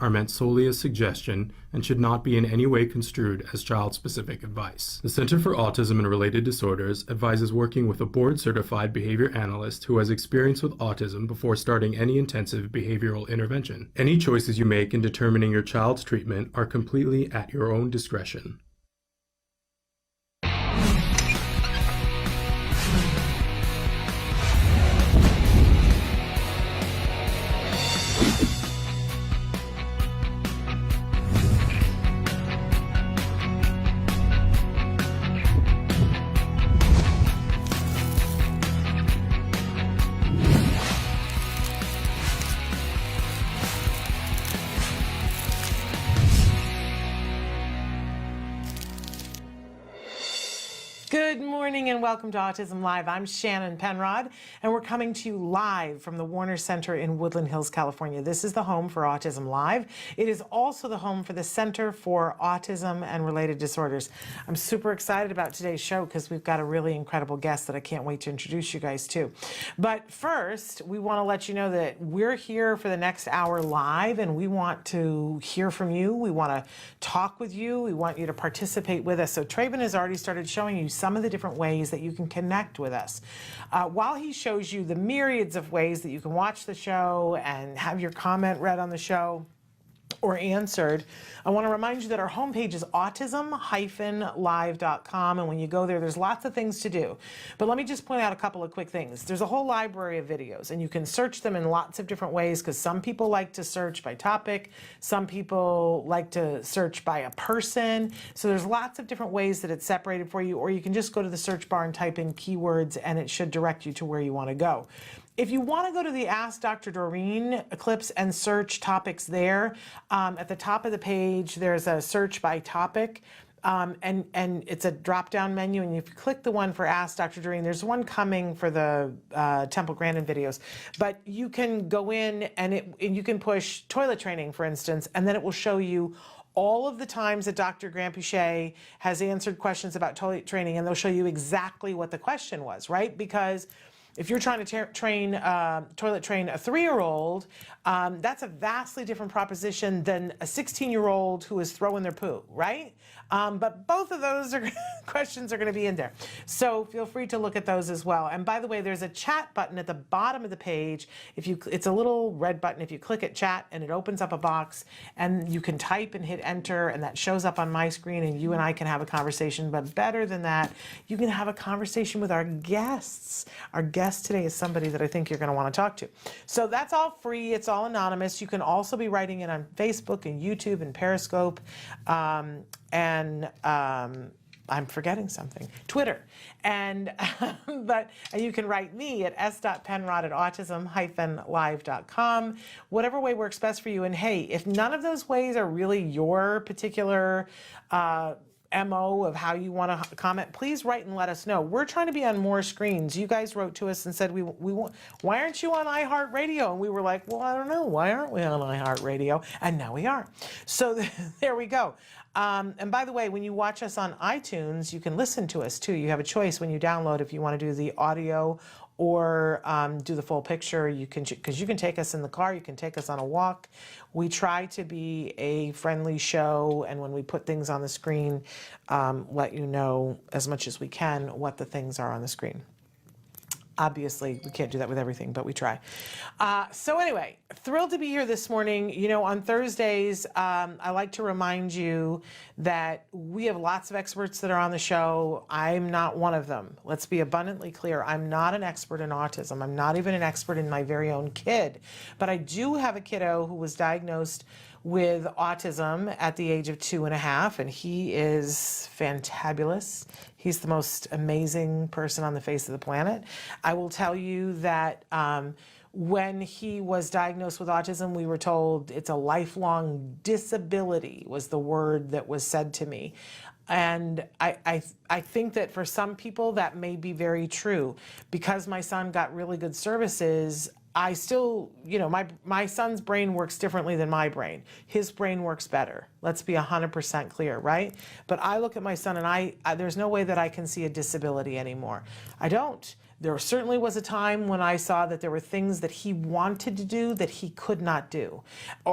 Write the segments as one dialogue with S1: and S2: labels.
S1: are meant solely as suggestion and should not be in any way construed as child-specific advice. The Center for Autism and Related Disorders advises working with a board-certified behavior analyst who has experience with autism before starting any intensive behavioral intervention. Any choices you make in determining your child's treatment are completely at your own discretion.
S2: Good morning and welcome to Autism Live. I'm Shannon Penrod, and we're coming to you live from the Warner Center in Woodland Hills, California. This is the home for Autism Live. It is also the home for the Center for Autism and Related Disorders. I'm super excited about today's show because we've got a really incredible guest that I can't wait to introduce you guys to. But first, we want to let you know that we're here for the next hour live, and we want to hear from you. We want to talk with you. We want you to participate with us. So Traven has already started showing you some of the different ways that you can connect with us. While he shows you the myriads of ways that you can watch the show and have your comment read on the show or answered, I want to remind you that our homepage is autism-live.com, and when you go there, there's lots of things to do. But let me just point out a couple of quick things. There's a whole library of videos, and you can search them in lots of different ways because some people like to search by topic, some people like to search by a person. So there's lots of different ways that it's separated for you, or you can just go to the search bar and type in keywords, and it should direct you to where you want to go. If you want to go to the Ask Dr. Doreen clips and search topics there, at the top of the page, there's a search by topic, and it's a drop-down menu, and if you click the one for Ask Dr. Doreen, there's one coming for the Temple Grandin videos, but you can go in and you can push toilet training, for instance, and then it will show you all of the times that Dr. Grampuchet has answered questions about toilet training, and they'll show you exactly what the question was, right? Because if you're trying to toilet train a 3-year-old, that's a vastly different proposition than a 16-year-old who is throwing their poo, right? But both of those questions are going to be in there. So feel free to look at those as well. And by the way, there's a chat button at the bottom of the page. It's a little red button. If you click it, chat, and it opens up a box, and you can type and hit enter, and that shows up on my screen, and you and I can have a conversation. But better than that, you can have a conversation with our guests. Our guest today is somebody that I think you're going to want to talk to. So that's all free. It's all anonymous. You can also be writing it on Facebook and YouTube and Periscope, and I'm forgetting something, Twitter. And you can write me at s.penrod@autism-live.com, whatever way works best for you. And hey, if none of those ways are really your particular MO of how you want to comment, please write and let us know. We're trying to be on more screens. You guys wrote to us and said, we want, why aren't you on iHeartRadio? And we were like, well, I don't know. Why aren't we on iHeartRadio? And now we are. So there we go. And by the way, when you watch us on iTunes, you can listen to us too. You have a choice when you download if you want to do the audio or do the full picture. You can, because you can take us in the car, you can take us on a walk. We try to be a friendly show, and when we put things on the screen, let you know as much as we can what the things are on the screen. Obviously, we can't do that with everything, but we try. So anyway, thrilled to be here this morning. You know, on Thursdays, I like to remind you that we have lots of experts that are on the show. I'm not one of them. Let's be abundantly clear. I'm not an expert in autism. I'm not even an expert in my very own kid. But I do have a kiddo who was diagnosed with autism at the age of 2.5, and he is fantabulous. He's the most amazing person on the face of the planet. I will tell you that when he was diagnosed with autism, we were told it's a lifelong disability was the word that was said to me. And I think that for some people that may be very true. Because my son got really good services, I still, you know, my son's brain works differently than my brain. His brain works better. Let's be 100% clear, right? But I look at my son and there's no way that I can see a disability anymore. I don't. There certainly was a time when I saw that there were things that he wanted to do that he could not do,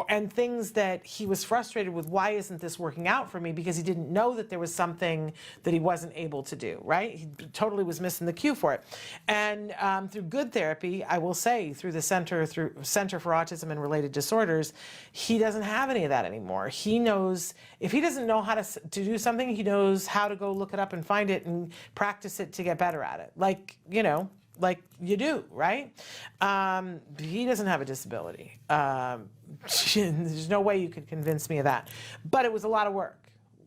S2: and things that he was frustrated with. Why isn't this working out for me? Because he didn't know that there was something that he wasn't able to do, right? He totally was missing the cue for it. And through good therapy, I will say, through the Center for Autism and Related Disorders, he doesn't have any of that anymore. He knows, if he doesn't know how to do something, he knows how to go look it up and find it and practice it to get better at it. Like, you know, like you do, right? He doesn't have a disability. There's no way you could convince me of that. But it was a lot of work.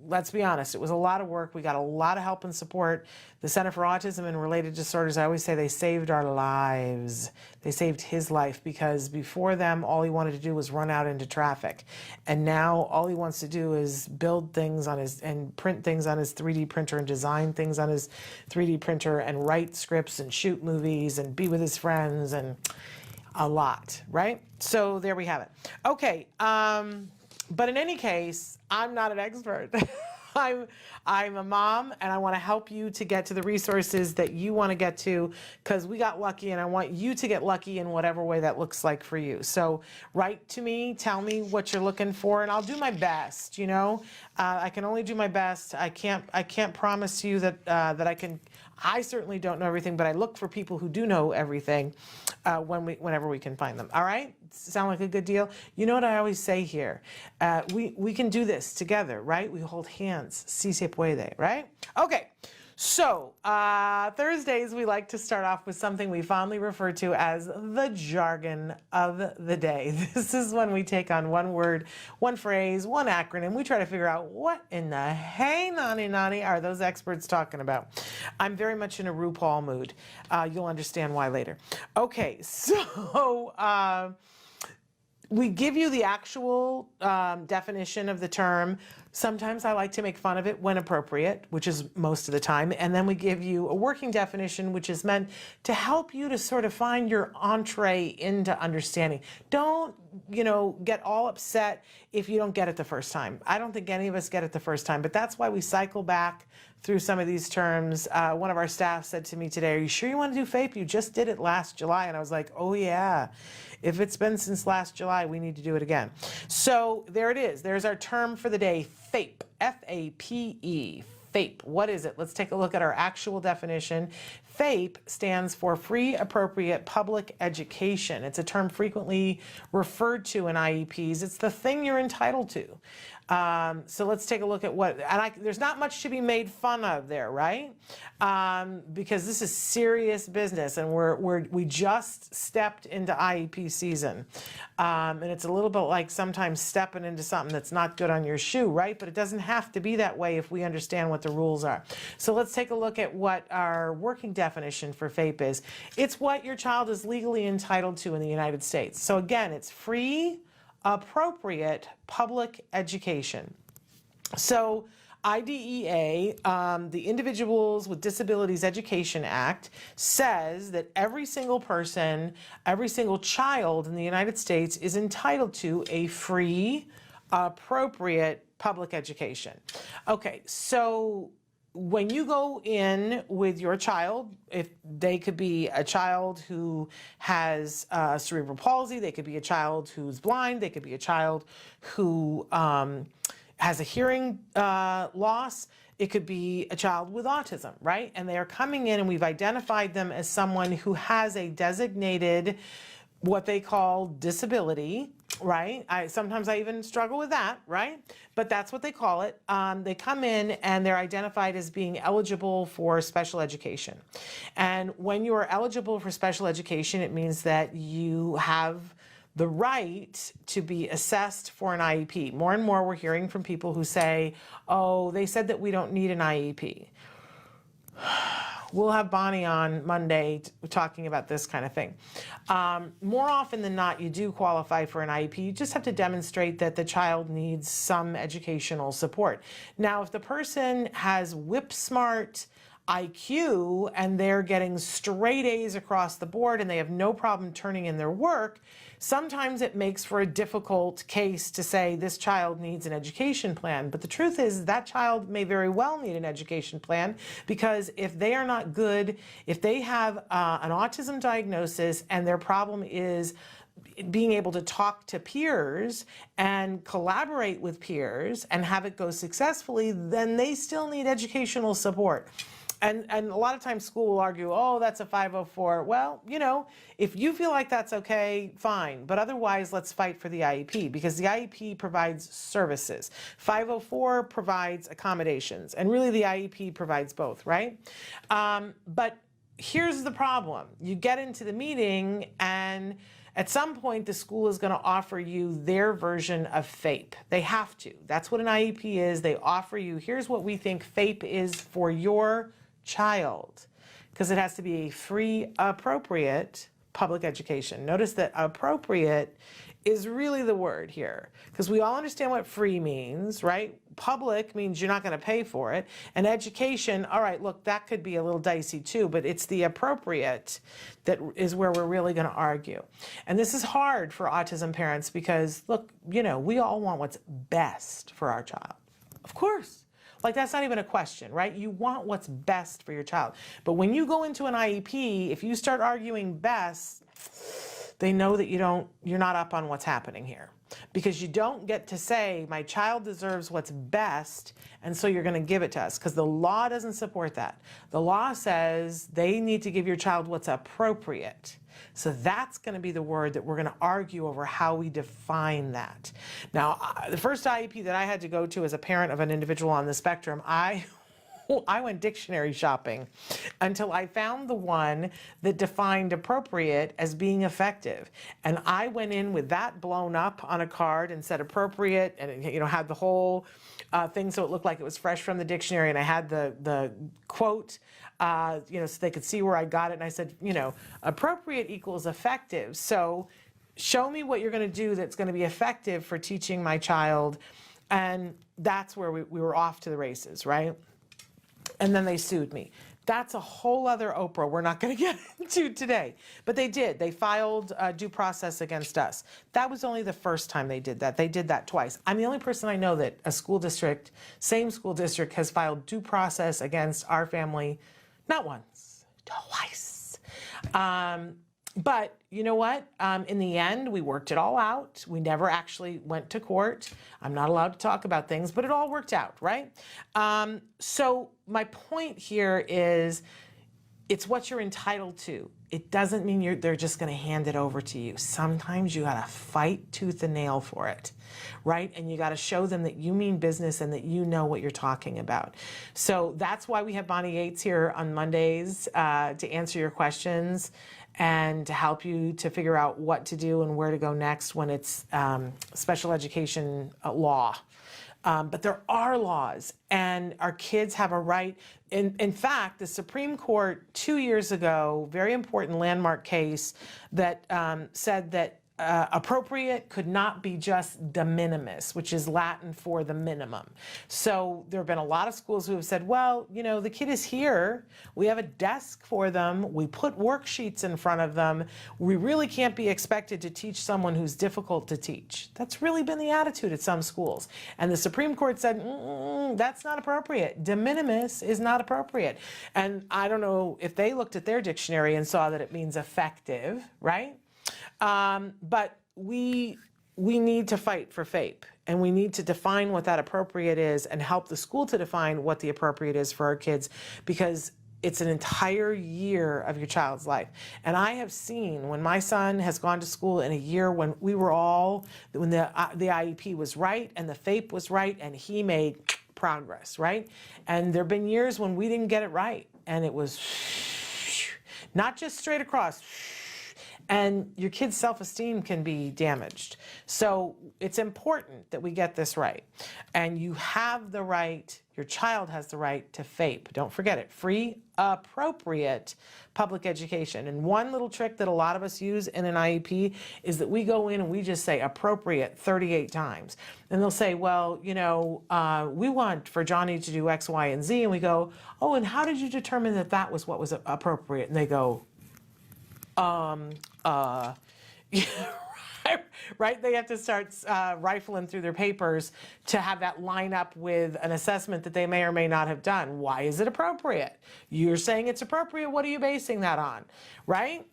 S2: Let's be honest, it was a lot of work. We got a lot of help and support. The Center for Autism and Related Disorders, I always say they saved our lives. They saved his life, because before them, all he wanted to do was run out into traffic. And now all he wants to do is build things on his, and print things on his 3D printer, and design things on his 3D printer, and write scripts and shoot movies and be with his friends, and a lot, right? So there we have it. Okay. But in any case, I'm not an expert. I'm a mom, and I want to help you to get to the resources that you want to get to, because we got lucky, and I want you to get lucky in whatever way that looks like for you. So write to me, tell me what you're looking for, and I'll do my best. You know, I can only do my best. I can't promise you that that I can. I certainly don't know everything, but I look for people who do know everything whenever we can find them. All right? Sound like a good deal? You know what I always say here? We can do this together, right? We hold hands. Si se puede, right? Okay. So Thursdays, we like to start off with something we fondly refer to as the jargon of the day. This is when we take on one word, one phrase, one acronym. We try to figure out what in the hey nani are those experts talking about. I'm very much in a RuPaul mood. You'll understand why later. Okay, so we give you the actual definition of the term. Sometimes I like to make fun of it when appropriate, which is most of the time. And then we give you a working definition, which is meant to help you to sort of find your entree into understanding. Don't, you know, get all upset if you don't get it the first time. I don't think any of us get it the first time, but that's why we cycle back through some of these terms. One of our staff said to me today, "Are you sure you want to do FAPE? You just did it last July." And I was like, oh yeah. If it's been since last July, we need to do it again. So there it is. There's our term for the day, FAPE, F-A-P-E, FAPE. What is it? Let's take a look at our actual definition. FAPE stands for Free Appropriate Public Education. It's a term frequently referred to in IEPs. It's the thing you're entitled to. So let's take a look at what, and there's not much to be made fun of there, right? Because this is serious business, and we just stepped into IEP season. And it's a little bit like sometimes stepping into something that's not good on your shoe, right? But it doesn't have to be that way if we understand what the rules are. So let's take a look at what our working definition for FAPE is. It's what your child is legally entitled to in the United States. So again, it's free, appropriate public education. So IDEA, the Individuals with Disabilities Education Act, says that every single person, every single child in the United States is entitled to a free, appropriate public education. Okay, so when you go in with your child, if they could be a child who has cerebral palsy, they could be a child who's blind, they could be a child who has a hearing loss, it could be a child with autism, right? And they are coming in, and we've identified them as someone who has a designated, what they call disability, right? Sometimes I even struggle with that, right? But that's what they call it. They come in and they're identified as being eligible for special education. And when you are eligible for special education, it means that you have the right to be assessed for an IEP. More and more we're hearing from people who say, oh, they said that we don't need an IEP. We'll have Bonnie on Monday talking about this kind of thing. More often than not, you do qualify for an IEP. You just have to demonstrate that the child needs some educational support. Now, if the person has whip smart, IQ and they're getting straight A's across the board and they have no problem turning in their work, sometimes it makes for a difficult case to say this child needs an education plan. But the truth is that child may very well need an education plan, because if they are not good, if they have an autism diagnosis and their problem is being able to talk to peers and collaborate with peers and have it go successfully, then they still need educational support. And a lot of times school will argue, oh, that's a 504. Well, you know, if you feel like that's okay, fine. But otherwise, let's fight for the IEP, because the IEP provides services. 504 provides accommodations. And really the IEP provides both, right? But here's the problem. You get into the meeting and at some point the school is going to offer you their version of FAPE. They have to. That's what an IEP is. They offer you, here's what we think FAPE is for your child, because it has to be a free, appropriate public education. Notice that appropriate is really the word here, because we all understand what free means, right? Public means you're not going to pay for it. And education, all right, look, that could be a little dicey too, but it's the appropriate that is where we're really going to argue. And this is hard for autism parents because, look, you know, we all want what's best for our child. Of course. Like, that's not even a question, right? You want what's best for your child. But when you go into an IEP, if you start arguing best, they know that you're not up on what's happening here. Because you don't get to say, my child deserves what's best, and so you're going to give it to us, because the law doesn't support that. The law says they need to give your child what's appropriate. So that's going to be the word that we're going to argue over how we define that. Now, the first IEP that I had to go to as a parent of an individual on the spectrum, I went dictionary shopping until I found the one that defined appropriate as being effective. And I went in with that blown up on a card and said appropriate, and it, you know, had the whole thing so it looked like it was fresh from the dictionary, and I had the quote, you know, so they could see where I got it. And I said, you know, appropriate equals effective. So show me what you're going to do that's going to be effective for teaching my child. And that's where we were off to the races, right? And then they sued me. That's a whole other Oprah we're not going to get into today. But they did. They filed due process against us. That was only the first time they did that. They did that twice. I'm the only person I know that a school district, same school district, has filed due process against our family, not once, twice. But you know what? In the end, we worked it all out. We never actually went to court. I'm not allowed to talk about things, but it all worked out, right? So my point here is, it's what you're entitled to. It doesn't mean they're just going to hand it over to you. Sometimes you got to fight tooth and nail for it, right? And you got to show them that you mean business and that you know what you're talking about. So that's why we have Bonnie Yates here on Mondays to answer your questions and to help you to figure out what to do and where to go next when it's special education law. But there are laws, and our kids have a right. In fact, the Supreme Court 2 years ago, very important landmark case that said that appropriate could not be just de minimis, which is Latin for the minimum. So there have been a lot of schools who have said, well, you know, the kid is here. We have a desk for them. We put worksheets in front of them. We really can't be expected to teach someone who's difficult to teach. That's really been the attitude at some schools. And the Supreme Court said, that's not appropriate. De minimis is not appropriate. And I don't know if they looked at their dictionary and saw that it means effective, right? But we need to fight for FAPE, and we need to define what that appropriate is and help the school to define what the appropriate is for our kids, because it's an entire year of your child's life. And I have seen when my son has gone to school in a year when we were all, when the IEP was right and the FAPE was right and he made progress, right? And there have been years when we didn't get it right, and it was not just straight across. and your kid's self-esteem can be damaged. So it's important that we get this right. And you have the right, your child has the right to FAPE. Don't forget it, free, appropriate public education. And one little trick that a lot of us use in an IEP is that we go in and we just say appropriate 38 times. And they'll say, well, you know, we want for Johnny to do X, Y, and Z. And we go, oh, and how did you determine that that was what was appropriate? And they go, right? They have to start rifling through their papers to have that line up with an assessment that they may or may not have done. Why is it appropriate? You're saying it's appropriate. What are you basing that on, right?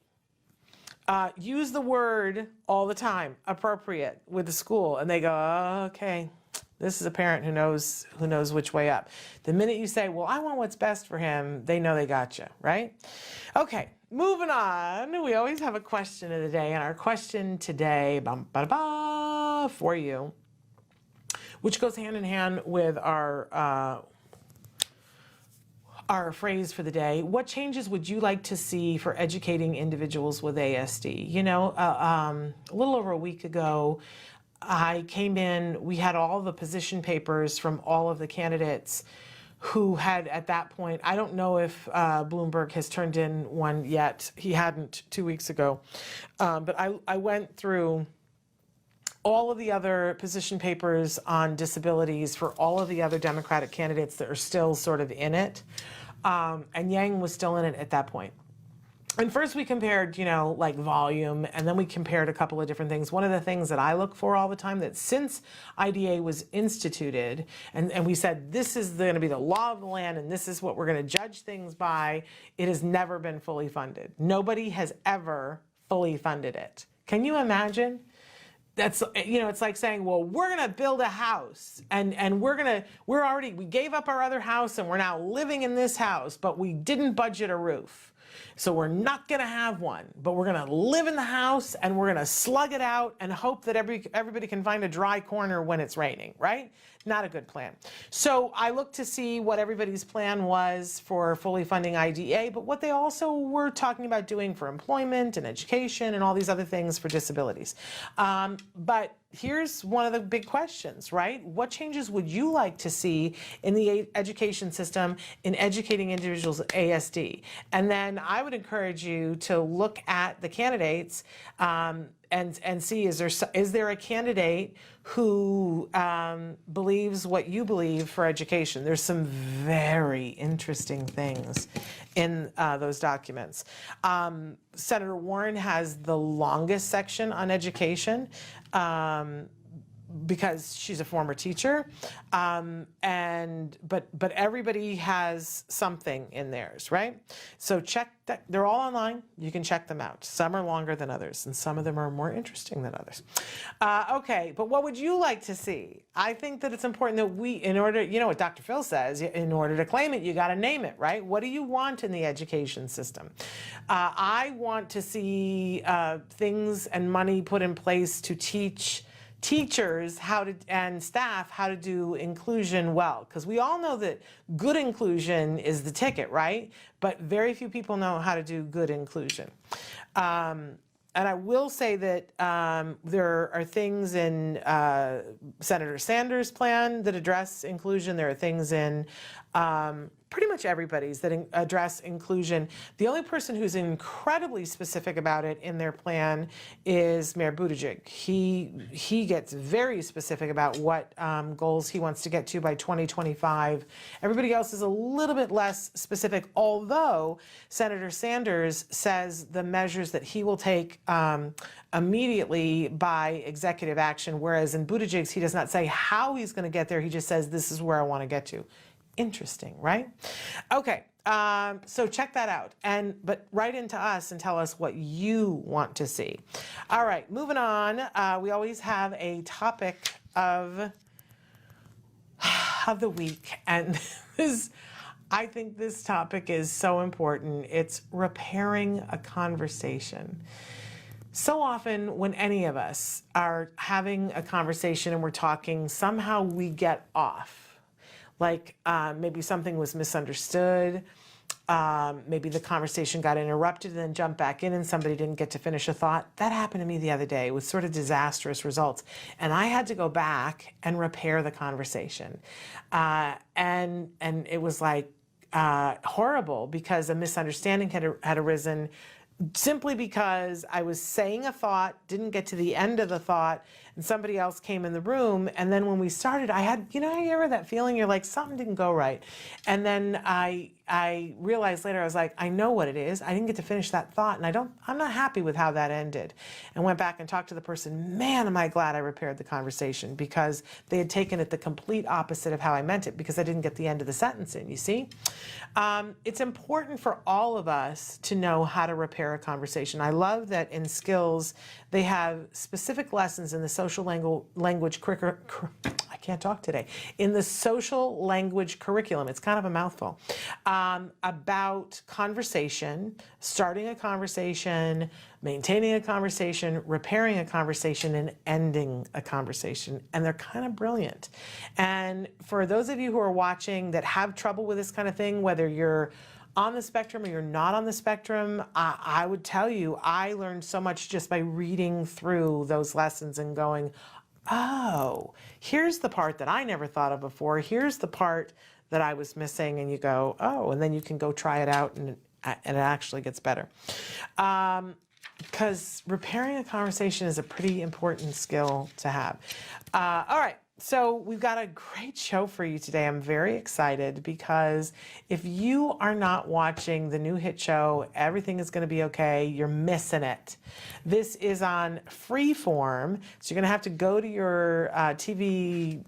S2: Use the word all the time, appropriate, with the school, and they go, oh, okay. This is a parent who knows which way up. The minute you say, well, I want what's best for him, they know they got you, right? Okay, moving on. We always have a question of the day, and our question today for you, which goes hand in hand with our phrase for the day. What changes would you like to see for educating individuals with ASD? You know, a little over a week ago, I came in, we had all the position papers from all of the candidates who had at that point, I don't know if Bloomberg has turned in one yet. He hadn't 2 weeks ago. But I went through all of the other position papers on disabilities for all of the other Democratic candidates that are still sort of in it. And Yang was still in it at that point. And first we compared, you know, like volume, and then we compared a couple of different things. One of the things that I look for all the time, that since IDA was instituted, and we said this is going to be the law of the land and this is what we're going to judge things by, it has never been fully funded. Nobody has ever fully funded it. Can you imagine? That's, you know, it's like saying, well, we're going to build a house and we gave up our other house and we're now living in this house, but we didn't budget a roof. So we're not going to have one, but we're going to live in the house and we're going to slug it out and hope that everybody can find a dry corner when it's raining, right? Not a good plan. So I looked to see what everybody's plan was for fully funding IDA, but what they also were talking about doing for employment and education and all these other things for disabilities. But here's one of the big questions, right? What changes would you like to see in the education system in educating individuals with ASD? And then I would encourage you to look at the candidates and see, is there a candidate who believes what you believe for education? There's some very interesting things in those documents. Senator Warren has the longest section on education because she's a former teacher, but everybody has something in theirs, right? So check that. They're all online. You can check them out. Some are longer than others, and some of them are more interesting than others. Okay, but what would you like to see? I think that it's important that we, in order, you know what Dr. Phil says, in order to claim it, you got to name it, right? What do you want in the education system? I want to see things and money put in place to teach teachers and staff how to do inclusion well, because we all know that good inclusion is the ticket, right? But very few people know how to do good inclusion. And I will say that there are things in Senator Sanders' plan that address inclusion. There are things in pretty much everybody's that address inclusion. The only person who's incredibly specific about it in their plan is Mayor Buttigieg. He gets very specific about what goals he wants to get to by 2025. Everybody else is a little bit less specific, although Senator Sanders says the measures that he will take immediately by executive action, whereas in Buttigieg's, he does not say how he's going to get there. He just says, this is where I want to get to. Interesting, right? Okay, so check that out, but write into us and tell us what you want to see. All right, moving on. We always have a topic of the week, and I think this topic is so important. It's repairing a conversation. So often when any of us are having a conversation and we're talking, somehow we get off. Like maybe something was misunderstood, maybe the conversation got interrupted and then jumped back in and somebody didn't get to finish a thought. That happened to me the other day with sort of disastrous results. And I had to go back and repair the conversation. And it was like horrible because a misunderstanding had arisen simply because I was saying a thought, didn't get to the end of the thought, and somebody else came in the room. And then when we started, I had, you ever that feeling you're like, something didn't go right. And then I realized later, I was like, I know what it is. I didn't get to finish that thought, and I'm not happy with how that ended. And went back and talked to the person. Man, am I glad I repaired the conversation, because they had taken it the complete opposite of how I meant it, because I didn't get the end of the sentence in, you see? It's important for all of us to know how to repair a conversation. I love that in skills, they have specific lessons in the social language I can't talk today. In the social language curriculum, it's kind of a mouthful, about conversation, starting a conversation, maintaining a conversation, repairing a conversation, and ending a conversation. And they're kind of brilliant. And for those of you who are watching that have trouble with this kind of thing, whether you're on the spectrum or you're not on the spectrum, I would tell you, I learned so much just by reading through those lessons and going, oh, here's the part that I never thought of before. Here's the part that I was missing. And you go, oh, and then you can go try it out, and it actually gets better. Because repairing a conversation is a pretty important skill to have. All right. So we've got a great show for you today. I'm very excited because if you are not watching the new hit show, Everything Is Going to Be Okay, you're missing it. This is on Freeform, so you're going to have to go to your TV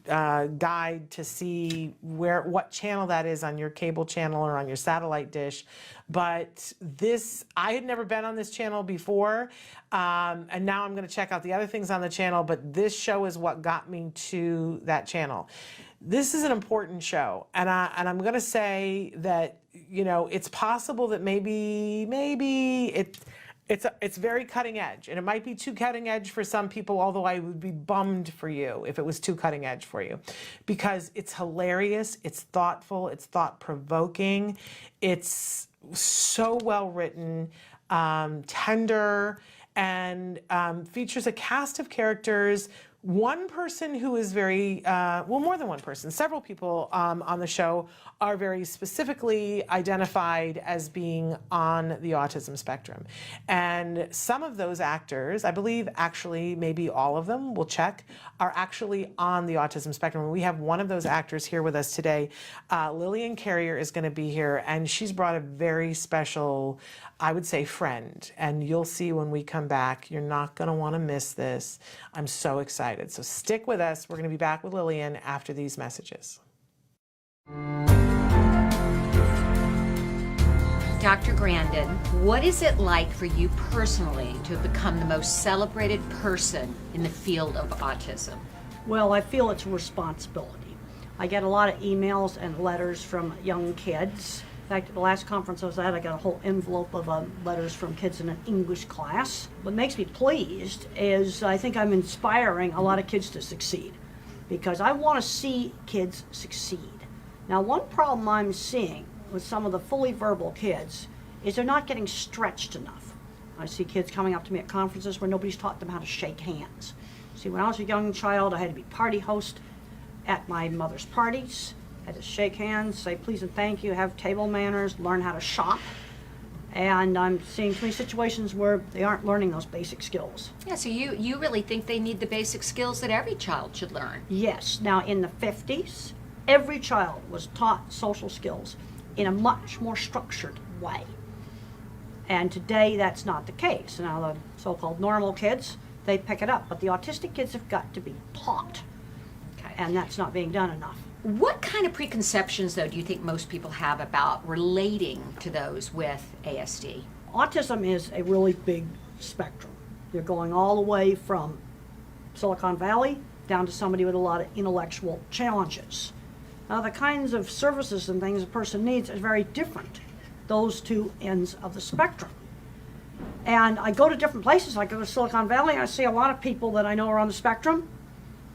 S2: guide to see what channel that is on your cable channel or on your satellite dish. But I had never been on this channel before, and now I'm going to check out the other things on the channel, but this show is what got me to that channel. This is an important show, and I'm going to say that, it's possible that maybe it's very cutting edge, and it might be too cutting edge for some people, although I would be bummed for you if it was too cutting edge for you, because it's hilarious, it's thoughtful, it's thought-provoking, it's so well written, tender, and features a cast of characters. One person who is very, more than one person, several people on the show are very specifically identified as being on the autism spectrum. And some of those actors, I believe actually maybe all of them, we'll check, are actually on the autism spectrum. We have one of those actors here with us today. Lillian Carrier is going to be here, and she's brought a very special, I would say, friend. And you'll see when we come back, you're not going to want to miss this. I'm so excited. So stick with us. We're going to be back with Lillian after these messages.
S3: Dr. Grandin, what is it like for you personally to have become the most celebrated person in the field of autism?
S4: Well, I feel it's a responsibility. I get a lot of emails and letters from young kids. In fact, at the last conference I was at, I got a whole envelope of letters from kids in an English class. What makes me pleased is I think I'm inspiring a lot of kids to succeed, because I want to see kids succeed. Now, one problem I'm seeing with some of the fully verbal kids is they're not getting stretched enough. I see kids coming up to me at conferences where nobody's taught them how to shake hands. See, when I was a young child, I had to be party host at my mother's parties. I had to shake hands, say please and thank you, have table manners, learn how to shop. And I'm seeing too many situations where they aren't learning those basic skills.
S3: Yeah, so you really think they need the basic skills that every child should learn?
S4: Yes. Now, in the 50s, every child was taught social skills in a much more structured way. And today, that's not the case. Now, the so-called normal kids, they pick it up. But the autistic kids have got to be taught.
S3: Okay.
S4: And that's not being done enough.
S3: What kind of preconceptions, though, do you think most people have about relating to those with ASD?
S4: Autism is a really big spectrum. You're going all the way from Silicon Valley down to somebody with a lot of intellectual challenges. Now, the kinds of services and things a person needs is very different, those two ends of the spectrum. And I go to different places. I go to Silicon Valley, and I see a lot of people that I know are on the spectrum.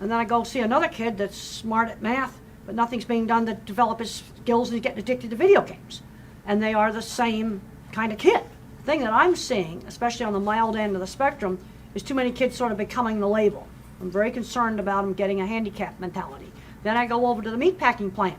S4: And then I go see another kid that's smart at math, but nothing's being done to develop his skills, and he's getting addicted to video games. and they are the same kind of kid. The thing that I'm seeing, especially on the mild end of the spectrum, is too many kids sort of becoming the label. I'm very concerned about them getting a handicap mentality. Then I go over to the meatpacking plant,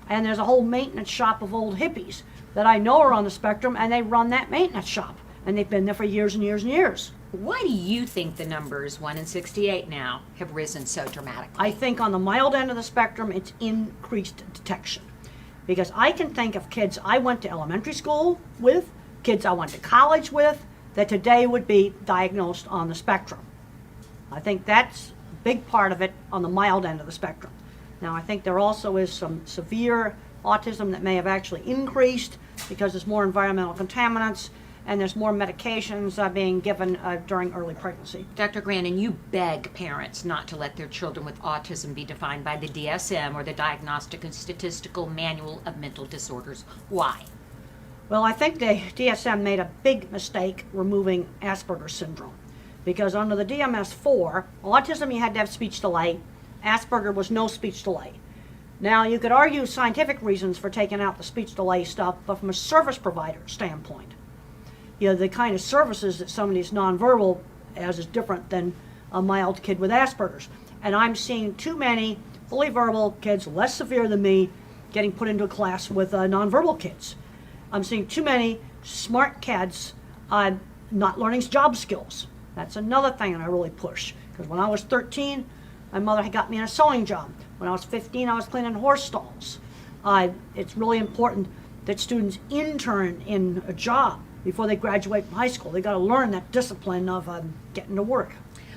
S4: and there's a whole maintenance shop of old hippies that I know are on the spectrum, and they run that maintenance shop, and they've been there for years and years and years.
S3: Why do you think the numbers, 1 in 68 now, have risen so dramatically?
S4: I think on the mild end of the spectrum, it's increased detection. Because I can think of kids I went to elementary school with, kids I went to college with, that today would be diagnosed on the spectrum. I think that's a big part of it on the mild end of the spectrum. Now, I think there also is some severe autism that may have actually increased because there's more environmental contaminants and there's more medications being given during early pregnancy.
S3: Dr. Grandin, you beg parents not to let their children with autism be defined by the DSM or the Diagnostic and Statistical Manual of Mental Disorders. Why?
S4: Well, I think the DSM made a big mistake removing Asperger's syndrome, because under the DMS-4, autism you had to have speech delay, Asperger was no speech delay. Now, you could argue scientific reasons for taking out the speech delay stuff, but from a service provider standpoint, you know, the kind of services that somebody's nonverbal as is different than a mild kid with Asperger's. And I'm seeing too many fully verbal kids, less severe than me, getting put into a class with nonverbal kids. I'm seeing too many smart kids not learning job skills. That's another thing that I really push. Because when I was 13, my mother had got me in a sewing job. When I was 15, I was cleaning horse stalls. It's really important that students intern in a job before they graduate from high school. They got to learn that discipline of getting to work.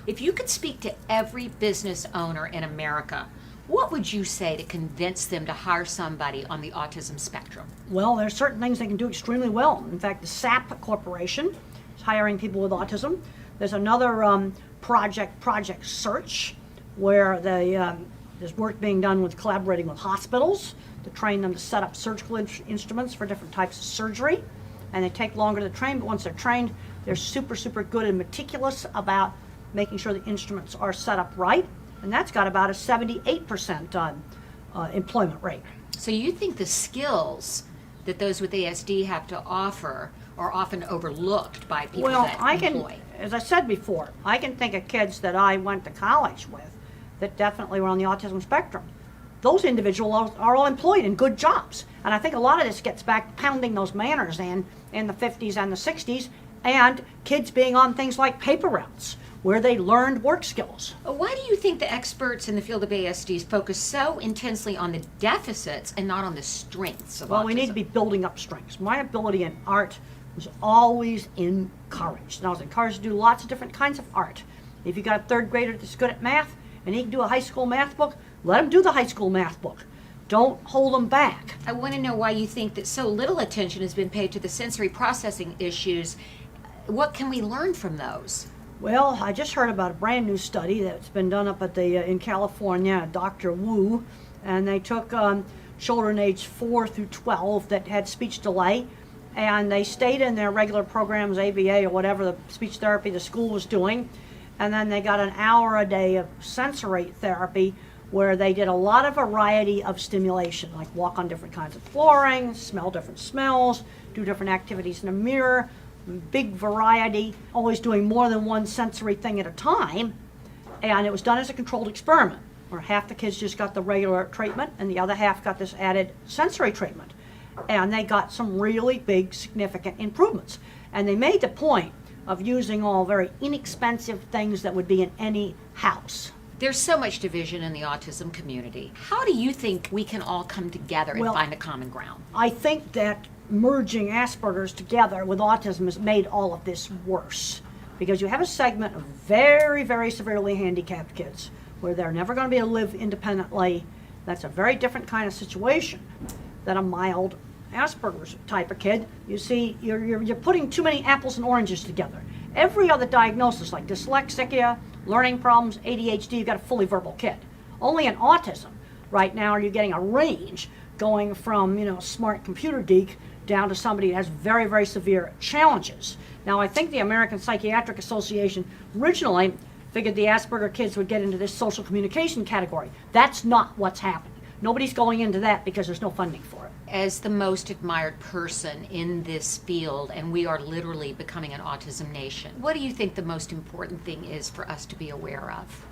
S3: If you could speak to every business owner in America, what would you say to convince them to hire somebody on the autism spectrum?
S4: Well, there's certain things they can do extremely well. In fact, the SAP Corporation is hiring people with autism. There's another Project Search, where there's work being done with collaborating with hospitals to train them to set up surgical instruments for different types of surgery. And they take longer to train, but once they're trained, they're super, super good and meticulous about making sure the instruments are set up right. And that's got about a 78% employment rate.
S3: So you think the skills that those with ASD have to offer are often overlooked by people that employ?
S4: As I said before, I can think of kids that I went to college with that definitely were on the autism spectrum. Those individuals are all employed in good jobs. And I think a lot of this gets back to pounding those manners in the 50s and the 60s, and kids being on things like paper routes, where they learned work skills.
S3: Why do you think the experts in the field of ASDs focus so intensely on the deficits and not on the strengths of autism?
S4: Well, we need to be building up strengths. My ability in art was always encouraged. And I was encouraged to do lots of different kinds of art. If you got a third grader that's good at math and he can do a high school math book, let him do the high school math book. Don't hold them back.
S3: I want to know why you think that so little attention has been paid to the sensory processing issues. What can we learn from those?
S4: Well, I just heard about a brand new study that's been done up at the in California, Dr. Wu, and they took children aged 4 through 12 that had speech delay, and they stayed in their regular programs, ABA or whatever the speech therapy the school was doing, and then they got an hour a day of sensory therapy where they did a lot of variety of stimulation, like walk on different kinds of flooring, smell different smells, do different activities in a mirror, big variety, always doing more than one sensory thing at a time. And it was done as a controlled experiment, where half the kids just got the regular treatment and the other half got this added sensory treatment. And they got some really big, significant improvements. And they made the point of using all very inexpensive things that would be in any house.
S3: There's so much division in the autism community. How do you think we can all come together and find a common ground?
S4: I think that merging Asperger's together with autism has made all of this worse, because you have a segment of very, very severely handicapped kids where they're never going to be able to live independently. That's a very different kind of situation than a mild Asperger's type of kid. You see, you're putting too many apples and oranges together. Every other diagnosis, like dyslexia, learning problems, ADHD, you've got a fully verbal kid. Only in autism right now are you getting a range going from, smart computer geek down to somebody that has very, very severe challenges. Now, I think the American Psychiatric Association originally figured the Asperger kids would get into this social communication category. That's not what's happening. Nobody's going into that because there's no funding for it.
S3: As the most admired person in this field, and we are literally becoming an autism nation, what do you think the most important thing is for us to be aware of?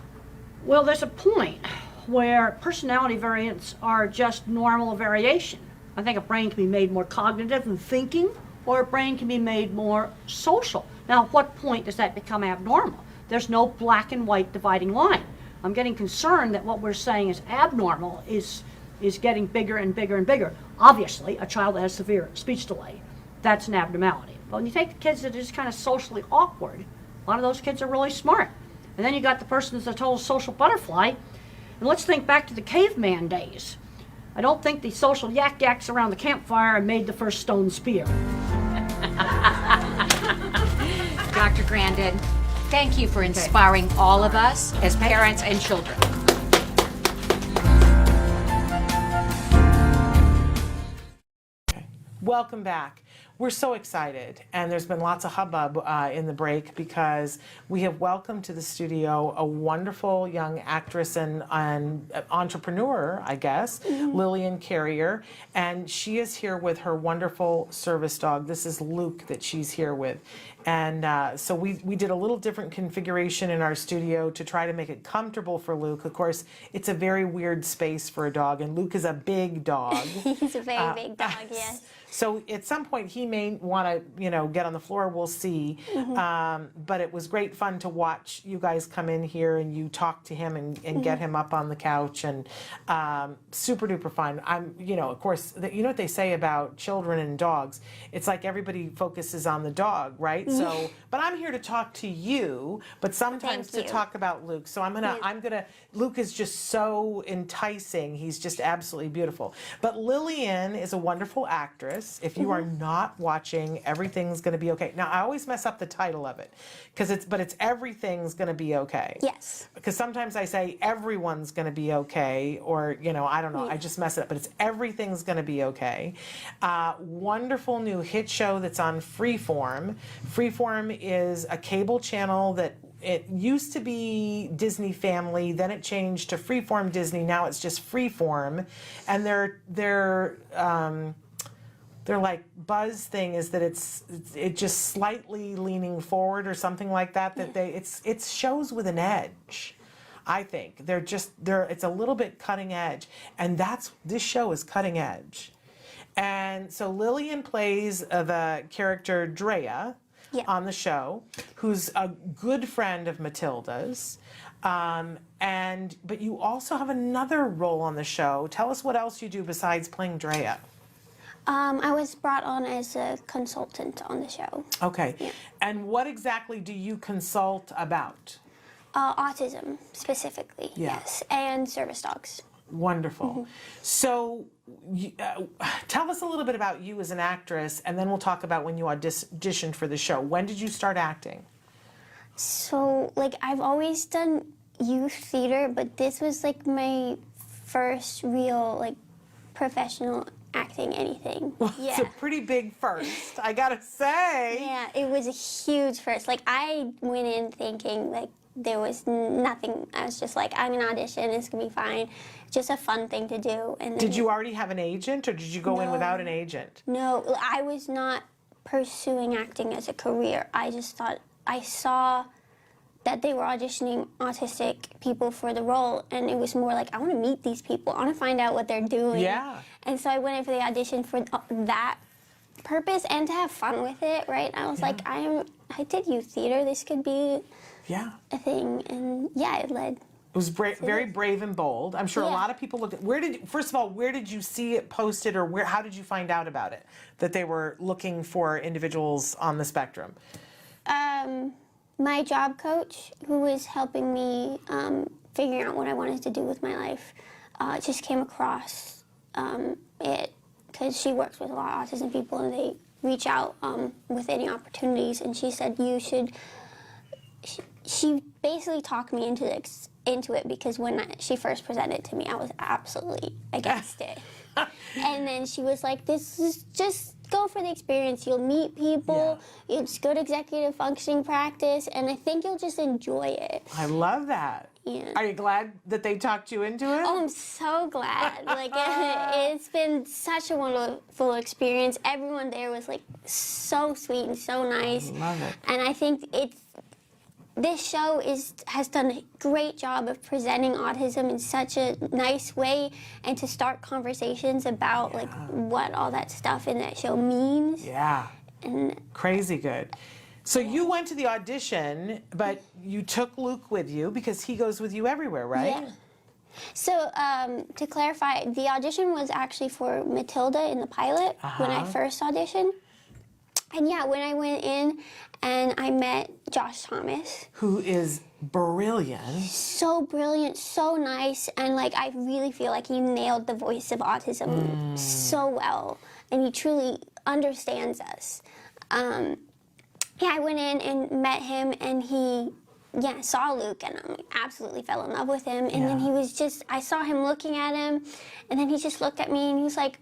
S4: Well, there's a point where personality variants are just normal variation. I think a brain can be made more cognitive and thinking, or a brain can be made more social. Now, at what point does that become abnormal? There's no black and white dividing line. I'm getting concerned that what we're saying is abnormal is getting bigger and bigger and bigger. Obviously, a child that has severe speech delay, that's an abnormality. But when you take the kids that are just kind of socially awkward, a lot of those kids are really smart. And then you got the person that's a total social butterfly. And let's think back to the caveman days. I don't think the social yak-yaks around the campfire made the first stone spear.
S3: Dr. Grandin, thank you for inspiring all of us as parents and children.
S2: Welcome back. We're so excited, and there's been lots of hubbub in the break because we have welcomed to the studio a wonderful young actress and entrepreneur, I guess, Lillian Carrier, and she is here with her wonderful service dog. This is Luke that she's here with. And so we did a little different configuration in our studio to try to make it comfortable for Luke. Of course, it's a very weird space for a dog, and Luke is a big dog.
S5: He's a very big dog, yes.
S2: So at some point he may want to, get on the floor. We'll see. But it was great fun to watch you guys come in here and you talk to him and get him up on the couch, and super duper fun. Of course, you know what they say about children and dogs? It's like everybody focuses on the dog, right? So, but I'm here to talk to you, but sometimes to talk about Luke. So Luke is just so enticing. He's just absolutely beautiful. But Lillian is a wonderful actress. If you are not watching Everything's Gonna Be Okay. Now, I always mess up the title of it, but it's Everything's Gonna Be Okay.
S5: Yes.
S2: Because sometimes I say everyone's gonna be okay, or, I don't know, I just mess it up, but it's Everything's Gonna Be Okay. Wonderful new hit show that's on Freeform. Freeform is a cable channel that it used to be Disney Family, then it changed to Freeform Disney, now it's just Freeform, and their like buzz thing is that it just slightly leaning forward or something like that. It's shows with an edge. I think it's a little bit cutting edge, and this show is cutting edge. And so Lillian plays the character Drea on the show, who's a good friend of Matilda's. But you also have another role on the show. Tell us what else you do besides playing Drea.
S5: I was brought on as a consultant on the show.
S2: Okay.
S5: Yeah.
S2: And what exactly do you consult about?
S5: Autism, specifically, yes, and service dogs.
S2: Wonderful. So tell us a little bit about you as an actress, and then we'll talk about when you auditioned for the show. When did you start acting?
S5: So, I've always done youth theater, but this was, my first real, professional acting anything.
S2: Well,
S5: yeah.
S2: It's a pretty big first, I gotta say.
S5: Yeah, it was a huge first. I went in thinking, there was nothing. I was just I'm gonna audition, it's gonna be fine. Just a fun thing to do. And then
S2: did you already have an agent, or did you go in without an agent?
S5: No, I was not pursuing acting as a career. I just thought, I saw that they were auditioning autistic people for the role, and it was more I want to meet these people. I want to find out what they're doing.
S2: Yeah.
S5: And so I went in for the audition for that purpose and to have fun with it, right? I was I did youth theater. This could be a thing. And it led.
S2: It was very brave and bold. I'm sure a lot of people looked at, first of all, where did you see it posted, or how did you find out about it, that they were looking for individuals on the spectrum?
S5: My job coach, who was helping me figuring out what I wanted to do with my life, just came across it because she works with a lot of autism people, and they reach out with any opportunities, and she said you should. She basically talked me into it because when she first presented it to me, I was absolutely against it. And then she was like, "This is just go for the experience. You'll meet people. It's good executive functioning practice, and I think you'll just enjoy it."
S2: I love that.
S5: Yeah.
S2: Are you glad that they talked you into it?
S5: Oh, I'm so glad. Like, it's been such a wonderful experience. Everyone there was, like, so sweet and so nice.
S2: Love it.
S5: And I think this show has done a great job of presenting autism in such a nice way and to start conversations about, like, what all that stuff in that show means.
S2: Yeah.
S5: And
S2: Crazy good. So you went to the audition, but you took Luke with you because he goes with you everywhere, right?
S5: yeah. So, to clarify, the audition was actually for Matilda in the pilot when I first auditioned. And yeah, when I went in and I met Josh Thomas.
S2: Who is brilliant.
S5: So brilliant, so nice, and like I really feel like he nailed the voice of autism so well, and he truly understands us. Yeah, I went in and met him, and he saw Luke, and I absolutely fell in love with him. And then he was I saw him looking at him, and then he just looked at me and he was like,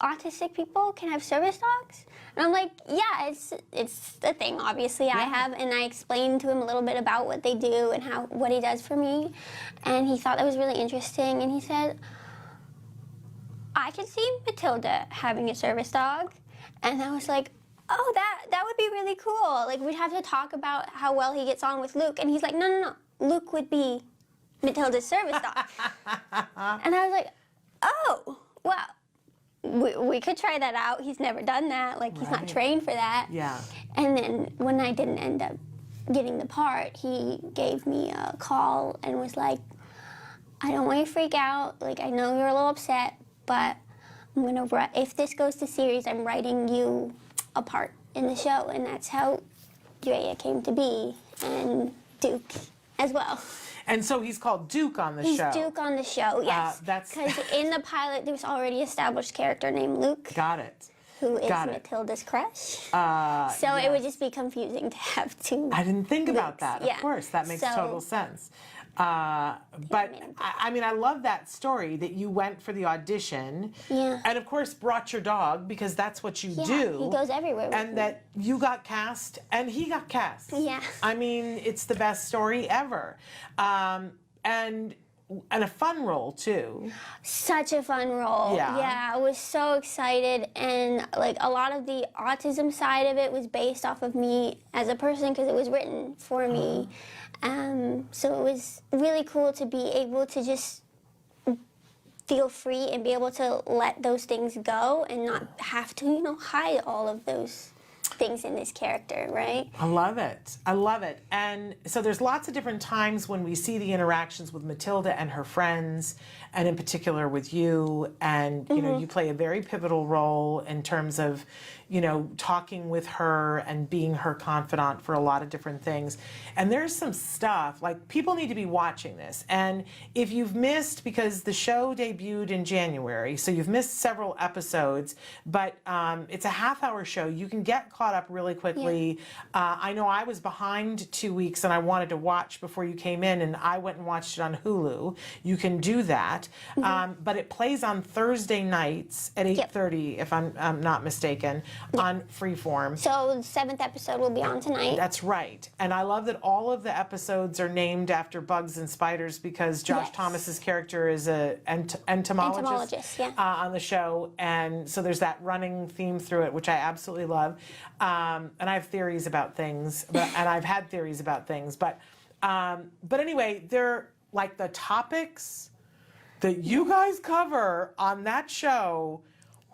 S5: autistic people can have service dogs? And I'm like, yeah, it's a thing, obviously. I have, and I explained to him a little bit about what they do and what he does for me. And he thought that was really interesting, and he said, I could see Matilda having a service dog. And I was like, oh, that would be really cool. Like, we'd have to talk about how well he gets on with Luke. And he's like, no. Luke would be Matilda's service dog. And I was like, oh, well, we could try that out. He's never done that. Like, he's not trained for that.
S2: Yeah.
S5: And then when I didn't end up getting the part, he gave me a call and was like, I don't want you to freak out. Like, I know you're a little upset, but if this goes to series, I'm writing you a part in the show. And that's how Drea came to be, and Duke as well.
S2: And so he's called Duke on the show.
S5: He's Duke on the show, yes. Because in the pilot, there's already established character named Luke.
S2: Got it.
S5: Who is Matilda's crush. So it would just be confusing to have two
S2: I didn't think about
S5: Lukes.
S2: that. Of course, that makes total sense. But I mean, I love that story that you went for the audition, and of course brought your dog because that's what you do.
S5: He goes everywhere with me.
S2: And that you got cast and he got cast.
S5: Yeah.
S2: I mean, it's the best story ever, and a fun role too.
S5: Such a fun role. Yeah, I was so excited, and like a lot of the autism side of it was based off of me as a person because it was written for me. So it was really cool to be able to just feel free and be able to let those things go and not have to, hide all of those things in this character, right?
S2: I love it. I love it. And so there's lots of different times when we see the interactions with Matilda and her friends, and in particular with you, and you play a very pivotal role in terms of talking with her and being her confidant for a lot of different things. And there's some stuff, like, people need to be watching this. And if you've missed, because the show debuted in January, so you've missed several episodes, but it's a half-hour show. You can get caught up really quickly. I know I was behind 2 weeks and I wanted to watch before you came in, and I went and watched it on Hulu. You can do that. But it plays on Thursday nights at 8:30, if I'm not mistaken, on Freeform.
S5: So the 7th episode will be on tonight.
S2: That's right. And I love that all of the episodes are named after bugs and spiders because Josh Thomas's character is an entomologist on the show. And so there's that running theme through it, which I absolutely love. And I have theories about things, and I've had theories about things. But anyway, they're like the topics that you guys cover on that show.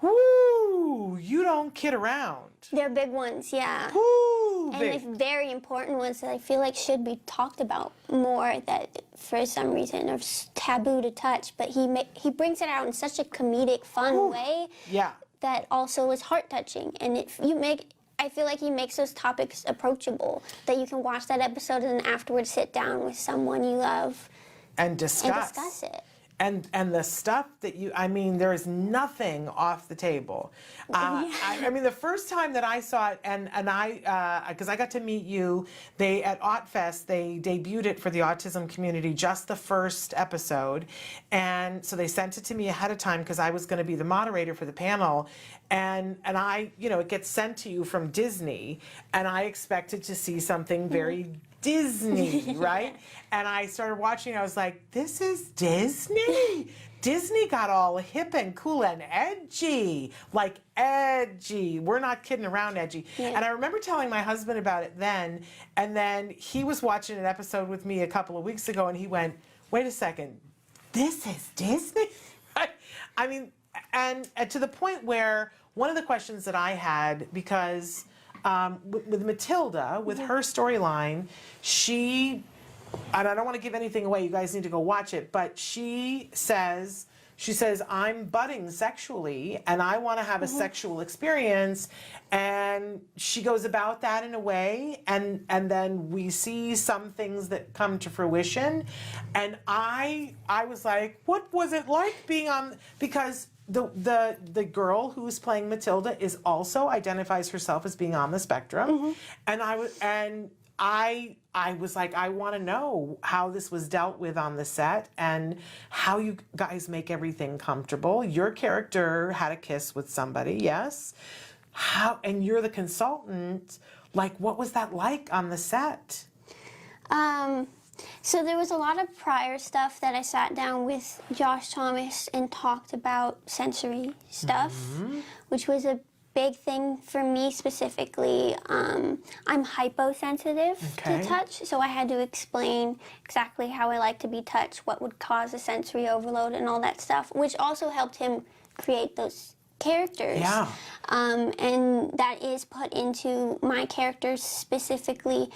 S2: Woo! You don't kid around.
S5: They're big ones, yeah.
S2: Woo!
S5: And they're very important ones that I feel like should be talked about more, that for some reason are taboo to touch. But he brings it out in such a comedic, fun way that also is heart-touching. And I feel like he makes those topics approachable, that you can watch that episode and then afterwards sit down with someone you love
S2: and discuss
S5: it.
S2: And the stuff that there is nothing off the table. I mean, the first time that I saw it, and I, because I got to meet you, at AutFest, they debuted it for the autism community, just the first episode. And so they sent it to me ahead of time because I was going to be the moderator for the panel. And it gets sent to you from Disney, and I expected to see something very Disney, right? And I started watching, I was like, this is Disney? Disney got all hip and cool and edgy, like edgy. We're not kidding around edgy.
S5: Yeah.
S2: And I remember telling my husband about it then, and then he was watching an episode with me a couple of weeks ago, and he went, wait a second, this is Disney? I mean, and to the point where one of the questions that I had, because with Matilda, with her storyline, she, and I don't want to give anything away, you guys need to go watch it, but she says, I'm budding sexually and I want to have a sexual experience, and she goes about that in a way, and then we see some things that come to fruition, and I was like, what was it like being on, because the girl who's playing Matilda is also identifies herself as being on the spectrum, and I was like, I want to know how this was dealt with on the set and how you guys make everything comfortable. Your character had a kiss with somebody, yes? And you're the consultant. Like, what was that like on the set?
S5: So there was a lot of prior stuff that I sat down with Josh Thomas and talked about sensory stuff, which was a big thing for me specifically. I'm hyposensitive to touch, so I had to explain exactly how I like to be touched, what would cause a sensory overload and all that stuff, which also helped him create those characters.
S2: Yeah.
S5: And that is put into my characters specifically,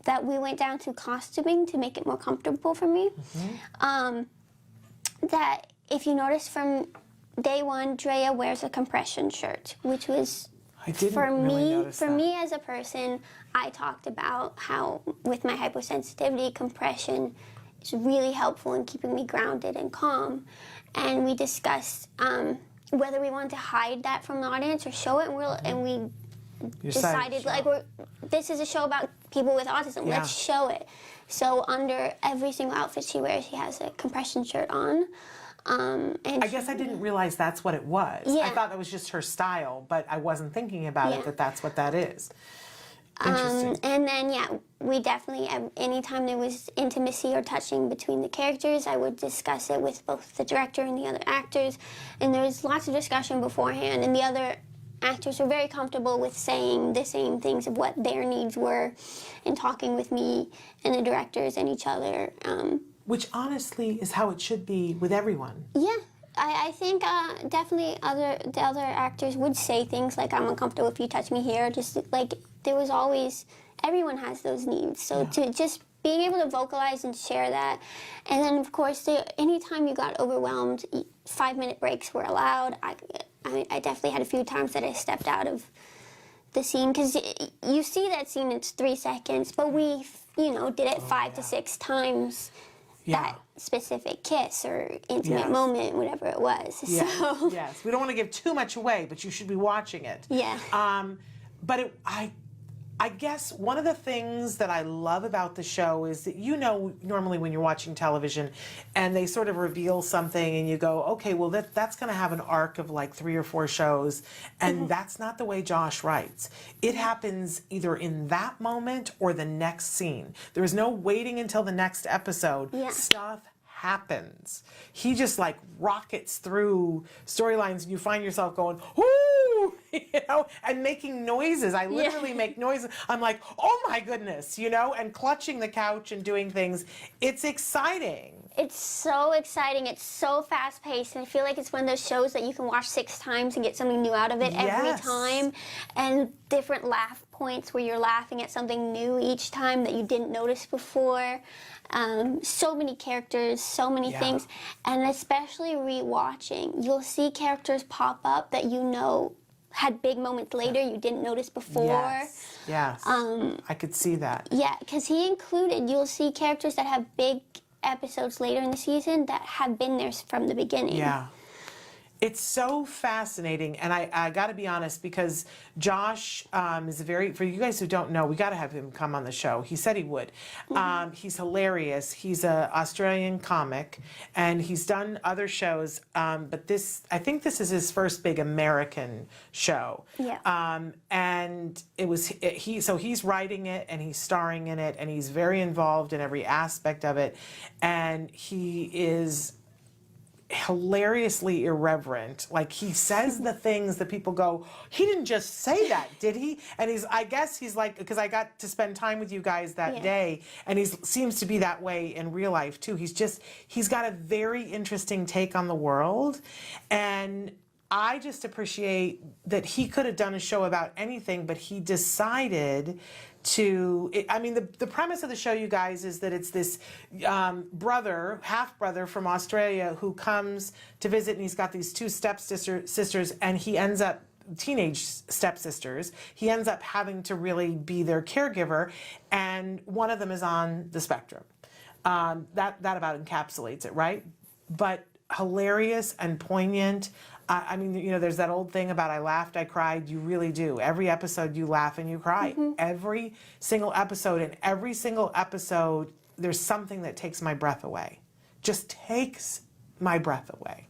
S5: that we went down to costuming to make it more comfortable for me. That if you notice from day one, Drea wears a compression shirt, which was for me as a person. I talked about how with my hyposensitivity, compression is really helpful in keeping me grounded and calm, and we discussed whether we wanted to hide that from the audience or show it, and we decided this is a show about people with autism.
S2: Yeah.
S5: Let's show it. So under every single outfit she wears, she has a compression shirt on. And
S2: I guess I didn't realize that's what it was.
S5: Yeah.
S2: I thought that was just her style, but I wasn't thinking about it, that's what that is. Interesting.
S5: And then, we definitely, anytime there was intimacy or touching between the characters, I would discuss it with both the director and the other actors. And there was lots of discussion beforehand, and the other actors were very comfortable with saying the same things of what their needs were and talking with me and the directors and each other.
S2: Which honestly is how it should be with everyone.
S5: Yeah, I think definitely the other actors would say things like, I'm uncomfortable if you touch me here. Just like, there was always, everyone has those needs. So to just being able to vocalize and share that. And then of course, anytime you got overwhelmed, 5-minute breaks were allowed. I definitely had a few times that I stepped out of the scene, because you see that scene, it's 3 seconds, but we, did it 5 to 6 times. That specific kiss or intimate moment, whatever it was.
S2: Yes.
S5: So.
S2: Yes. We don't want to give too much away, but you should be watching it.
S5: Yeah.
S2: But I guess one of the things that I love about the show is that, normally when you're watching television and they sort of reveal something and you go, okay, well, that's going to have an arc of like 3 or 4 shows. And that's not the way Josh writes. It happens either in that moment or the next scene. There is no waiting until the next episode.
S5: Yeah.
S2: Stuff happens. He just like rockets through storylines, and you find yourself going, "Ooh," and making noises. I literally make noises. I'm like, "Oh my goodness," and clutching the couch and doing things. It's exciting.
S5: It's so exciting. It's so fast paced, and I feel like it's one of those shows that you can watch 6 times and get something new out of it every time, and different laugh points where you're laughing at something new each time that you didn't notice before. So many characters, so many things, and especially rewatching, you'll see characters pop up that had big moments later you didn't notice before.
S2: Yes. I could see that.
S5: Yeah, because you'll see characters that have big episodes later in the season that have been there from the beginning.
S2: Yeah. It's so fascinating, and I got to be honest, because Josh is for you guys who don't know, we got to have him come on the show. He said he would. He's hilarious. He's an Australian comic, and he's done other shows, but I think this is his first big American show.
S5: Yeah.
S2: And he's writing it, and he's starring in it, and he's very involved in every aspect of it, and he is hilariously irreverent. Like, he says the things that people go, he didn't just say that, did he? And I guess he's like, because I got to spend time with you guys that day, and he seems to be that way in real life too. He's got a very interesting take on the world, and I just appreciate that he could have done a show about anything, but he decided the premise of the show, you guys, is that it's this half-brother from Australia who comes to visit, and he's got these two stepsisters, and he ends up, teenage stepsisters, he ends up having to really be their caregiver, and one of them is on the spectrum. That about encapsulates it, right? But hilarious and poignant. There's that old thing about I laughed, I cried. You really do. Every episode you laugh and you cry. Every single episode. And every single episode, there's something that takes my breath away. Just takes my breath away.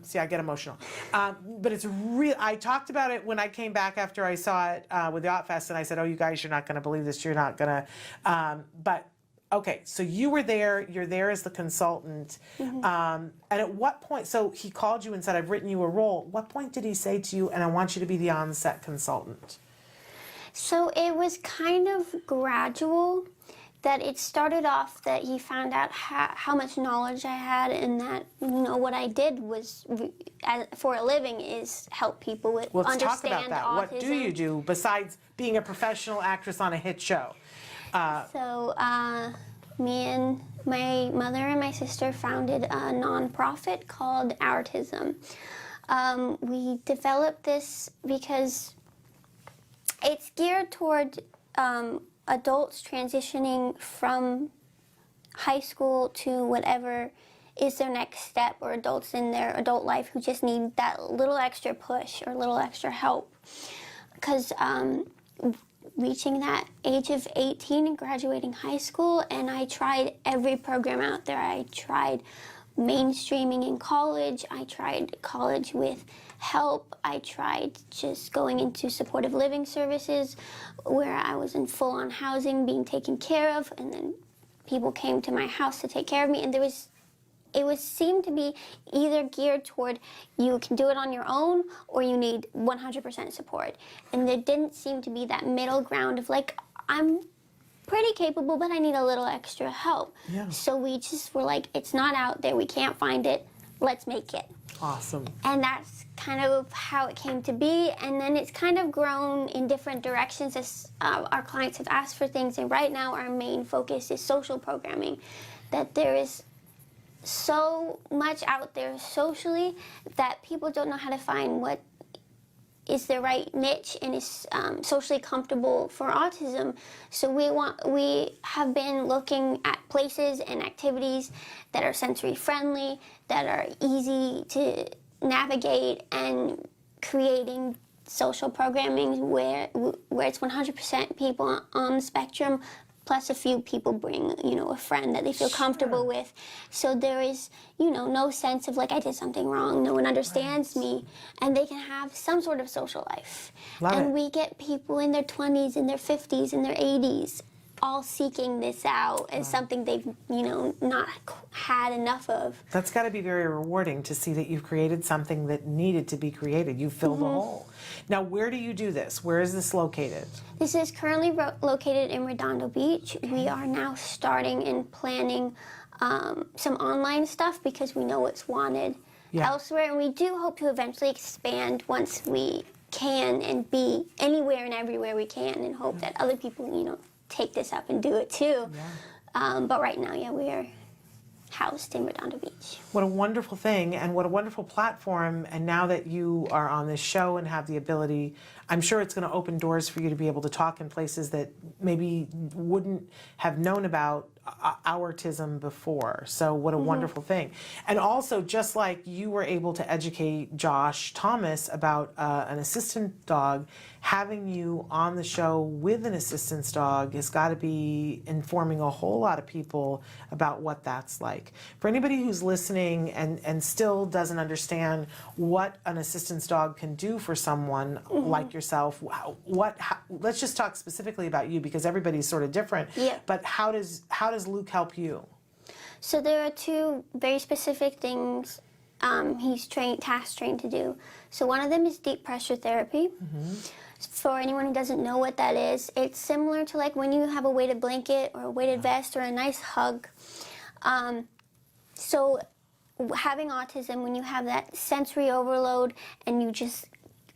S2: See, I get emotional. But it's real. I talked about it when I came back after I saw it with the Outfest, and I said, oh, you guys, you're not going to believe this. You're not going to. Okay, so you were there, you're there as the consultant, and at what point, so he called you and said, I've written you a role. What point did he say to you, and I want you to be the on-set consultant?
S5: So it was kind of gradual, that it started off that he found out how much knowledge I had, and that, what I did was, for a living, is help people with
S2: Let's
S5: understand
S2: talk about that.
S5: autism.
S2: What do you do besides being a professional actress on a hit show?
S5: Me and my mother and my sister founded a nonprofit called Autism. We developed this because it's geared toward adults transitioning from high school to whatever is their next step, or adults in their adult life who just need that little extra push or little extra help. Because reaching that age of 18 and graduating high school, and I tried every program out there. I tried mainstreaming in college. I tried college with help. I tried just going into supportive living services where I was in full-on housing, being taken care of, and then people came to my house to take care of me, and it seemed to be either geared toward you can do it on your own or you need 100% support. And there didn't seem to be that middle ground of like, I'm pretty capable, but I need a little extra help.
S2: Yeah.
S5: So we just were like, it's not out there, we can't find it, let's make it.
S2: Awesome.
S5: And that's kind of how it came to be. And then it's kind of grown in different directions as our clients have asked for things. And right now our main focus is social programming, that there is so much out there socially that people don't know how to find what is the right niche and is socially comfortable for autism. So we have been looking at places and activities that are sensory friendly, that are easy to navigate, and creating social programming where it's 100% people on the spectrum, plus a few people bring, a friend that they feel comfortable with. So there is, no sense of like, I did something wrong, no one understands me, and they can have some sort of social life. We get people in their 20s, in their 50s, in their 80s, all seeking this out as something they've, not had enough of.
S2: That's got to be very rewarding to see that you've created something that needed to be created. You filled a hole. Now, where do you do this? Where is this located?
S5: This is currently located in Redondo Beach. We are now starting and planning some online stuff because we know it's wanted elsewhere, and we do hope to eventually expand once we can and be anywhere and everywhere we can, and hope that other people, take this up and do it too. But right now, we are housed in Redondo Beach.
S2: What a wonderful thing, and what a wonderful platform. And now that you are on this show and have the ability, I'm sure it's going to open doors for you to be able to talk in places that maybe wouldn't have known about autism before. So what a wonderful thing. And also, just like you were able to educate Josh Thomas about an assistance dog, having you on the show with an assistance dog has got to be informing a whole lot of people about what that's like. For anybody who's listening and still doesn't understand what an assistance dog can do for someone like yourself, let's just talk specifically about you, because everybody's sort of different.
S5: Yeah.
S2: But how does Luke help you?
S5: So there are two very specific things he's task trained to do. So one of them is deep pressure therapy. For anyone who doesn't know what that is, it's similar to like when you have a weighted blanket or a weighted vest or a nice hug. So having autism, when you have that sensory overload and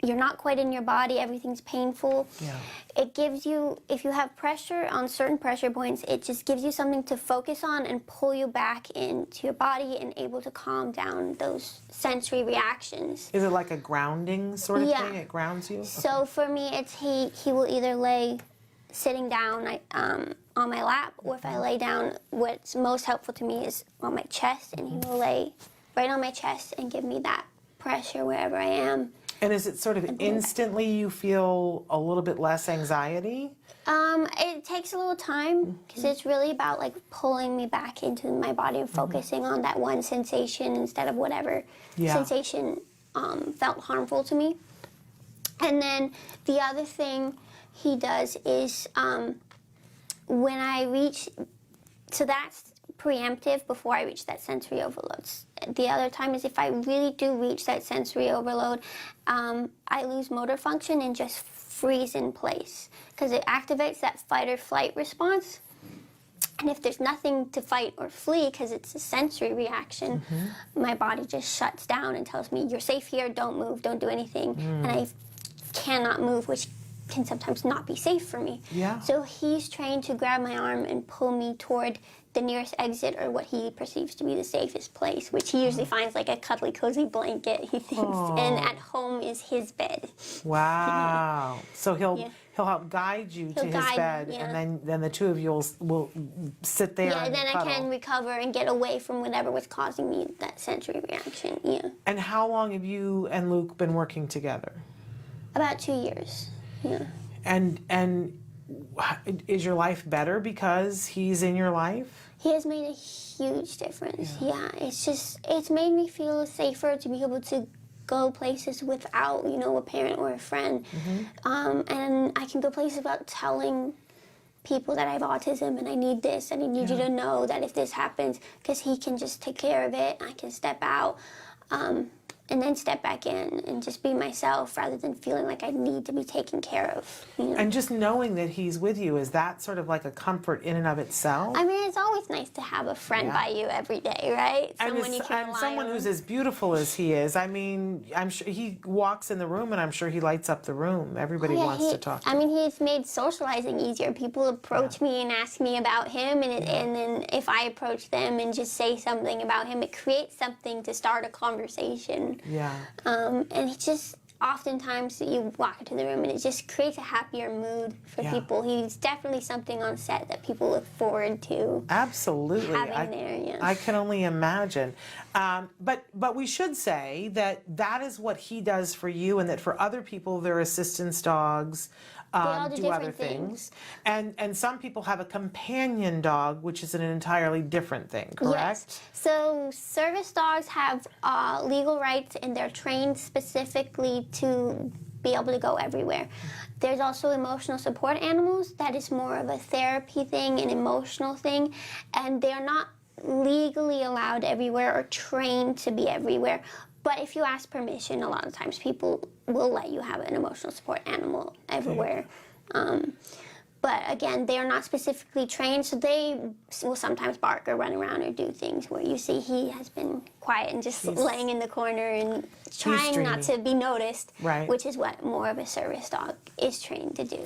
S5: you're not quite in your body, everything's painful.
S2: Yeah.
S5: It gives you, if you have pressure on certain pressure points, it just gives you something to focus on and pull you back into your body and able to calm down those sensory reactions.
S2: Is it like a grounding sort of
S5: Yeah.
S2: thing? It grounds you?
S5: So for me, it's he will either lay sitting down on my lap, or if I lay down, what's most helpful to me is on my chest, and he will lay right on my chest and give me that pressure wherever I am.
S2: And is it sort of instantly you feel a little bit less anxiety?
S5: It takes a little time, because it's really about like pulling me back into my body and focusing on that one sensation instead of whatever sensation felt harmful to me. And then the other thing he does is when I reach, so that's preemptive before I reach that sensory overload. The other time is if I really do reach that sensory overload, I lose motor function and just freeze in place, because it activates that fight or flight response. And if there's nothing to fight or flee, because it's a sensory reaction, my body just shuts down and tells me, you're safe here, don't move, don't do anything. And I cannot move, which can sometimes not be safe for me.
S2: Yeah.
S5: So he's trained to grab my arm and pull me toward the nearest exit, or what he perceives to be the safest place, which he usually finds like a cuddly, cozy blanket, he thinks, and at home is his bed.
S2: Wow. So he'll help guide you to his
S5: guide,
S2: bed,
S5: yeah.
S2: and then the two of you will sit there
S5: Yeah,
S2: and
S5: then
S2: cuddle.
S5: I can recover and get away from whatever was causing me that sensory reaction. Yeah.
S2: And how long have you and Luke been working together?
S5: About 2 years. Yeah.
S2: And is your life better because he's in your life?
S5: He has made a huge difference. Yeah, it's made me feel safer to be able to go places without, a parent or a friend. And I can go places without telling people that I have autism and I need this and I need you to know that if this happens, because he can just take care of it. I can step out and then step back in and just be myself, rather than feeling like I need to be taken care of.
S2: And just knowing that he's with you, is that sort of like a comfort in and of itself?
S5: I mean, it's always nice to have a friend by you every day, right? Someone you can rely
S2: someone
S5: on.
S2: who's as beautiful as he is. I mean, I'm sure he walks in the room and I'm sure he lights up the room. Everybody wants to talk to him.
S5: I mean, he's made socializing easier. People approach me and ask me about him, and then if I approach them and just say something about him, it creates something to start a conversation.
S2: Yeah.
S5: And it just, oftentimes you walk into the room and it just creates a happier mood for people. He's definitely something on set that people look forward to.
S2: Absolutely.
S5: Having there, yeah.
S2: I can only imagine. But we should say that is what he does for you, and that for other people, their assistance dogs
S5: all do
S2: do other
S5: different
S2: things. And some people have a companion dog, which is an entirely different thing, correct?
S5: Yes. So service dogs have legal rights, and they're trained specifically to be able to go everywhere. There's also emotional support animals. That is more of a therapy thing, an emotional thing, and they're not legally allowed everywhere or trained to be everywhere. But if you ask permission, a lot of times people will let you have an emotional support animal everywhere. But again, they are not specifically trained, so they will sometimes bark or run around or do things where you see he has been quiet and just laying in the corner and trying not to be noticed, which is what more of a service dog is trained to do.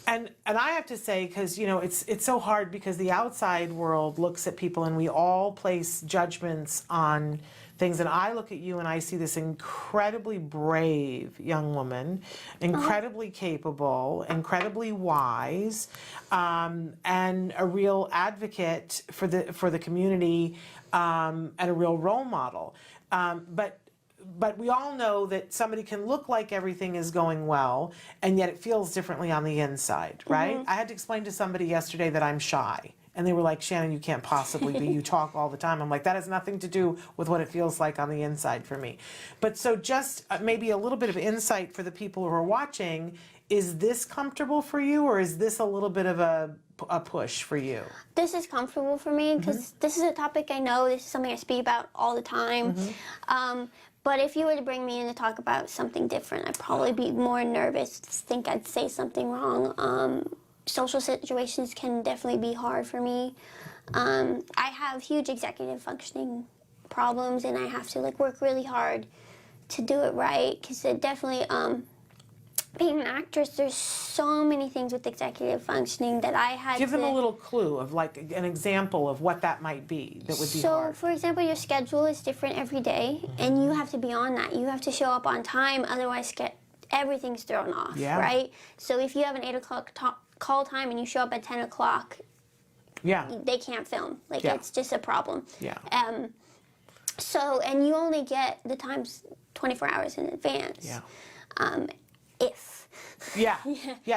S2: And I have to say, because it's so hard, because the outside world looks at people and we all place judgments on things. And I look at you and I see this incredibly brave young woman, incredibly capable, incredibly wise, and a real advocate for the community, and a real role model. But we all know that somebody can look like everything is going well, and yet it feels differently on the inside, right? I had to explain to somebody yesterday that I'm shy. And they were like, Shannon, you can't possibly be. You talk all the time. I'm like, that has nothing to do with what it feels like on the inside for me. But so just maybe a little bit of insight for the people who are watching. Is this comfortable for you, or is this a little bit of a push for you?
S5: This is comfortable for me because this is a topic I know. This is something I speak about all the time. But if you were to bring me in to talk about something different, I'd probably be more nervous, think I'd say something wrong. Social situations can definitely be hard for me. I have huge executive functioning problems, and I have to work really hard to do it right, because it definitely, being an actress, there's so many things with executive functioning that I had
S2: Give
S5: to...
S2: them a little clue of an example of what that might be that would be hard.
S5: So, for example, your schedule is different every day, and you have to be on that. You have to show up on time, otherwise everything's thrown off, right? So if you have an 8 o'clock call time and you show up at 10 o'clock, they can't film. It's just a problem. So, and you only get the times 24 hours in advance.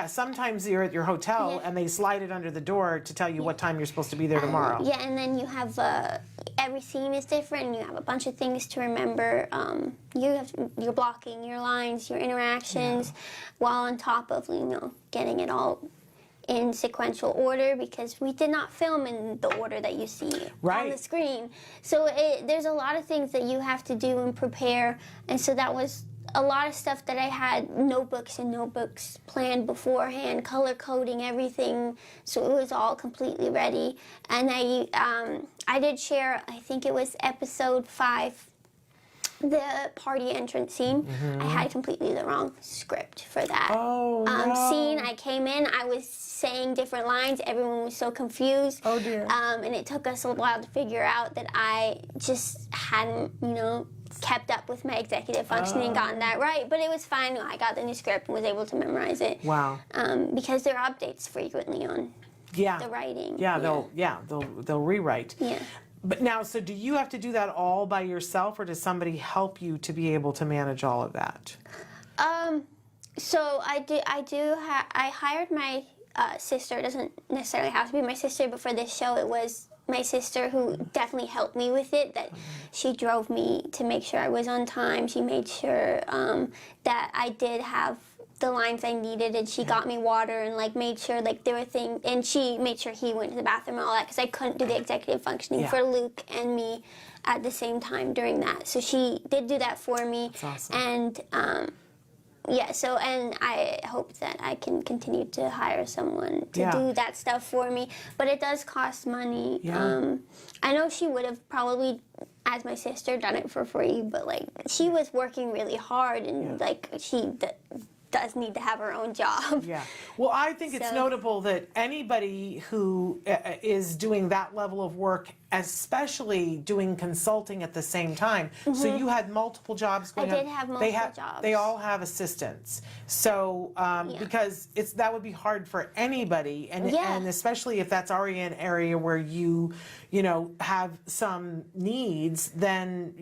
S2: Sometimes you're at your hotel and they slide it under the door to tell you what time you're supposed to be there tomorrow.
S5: And then you have every scene is different, and you have a bunch of things to remember. You're blocking your lines, your interactions, while on top of getting it all in sequential order, because we did not film in the order that you see on the screen. So there's a lot of things that you have to do and prepare, and so that was a lot of stuff that I had notebooks planned beforehand, color coding everything, so it was all completely ready. And I did share, I think it was episode 5, the party entrance scene. I had completely the wrong script for that scene. I came in, I was saying different lines, everyone was so confused.
S2: Oh dear.
S5: And it took us a while to figure out that I just hadn't, kept up with my executive functioning and gotten that right. But it was fine. I got the new script and was able to memorize it.
S2: Wow.
S5: Because there are updates frequently on the writing.
S2: They'll rewrite. But now, so do you have to do that all by yourself, or does somebody help you to be able to manage all of that?
S5: So I hired my sister. It doesn't necessarily have to be my sister, but for this show it was my sister who definitely helped me with it. That she drove me to make sure I was on time. She made sure that I did have the lines I needed, and she got me water and made sure there were things, and she made sure he went to the bathroom and all that, because I couldn't do the executive functioning for Luke and me at the same time during that. So she did do that for me.
S2: That's awesome.
S5: And and I hope that I can continue to hire someone to do that stuff for me. But it does cost money. I know she would have probably, as my sister, done it for free, but she was working really hard, and she does need to have her own job.
S2: Well, I think it's notable that anybody who is doing that level of work, especially doing consulting at the same time. So you had multiple jobs going on.
S5: I did have multiple jobs.
S2: They all have assistants. So because that would be hard for anybody, and especially if that's already an area where you have some needs, then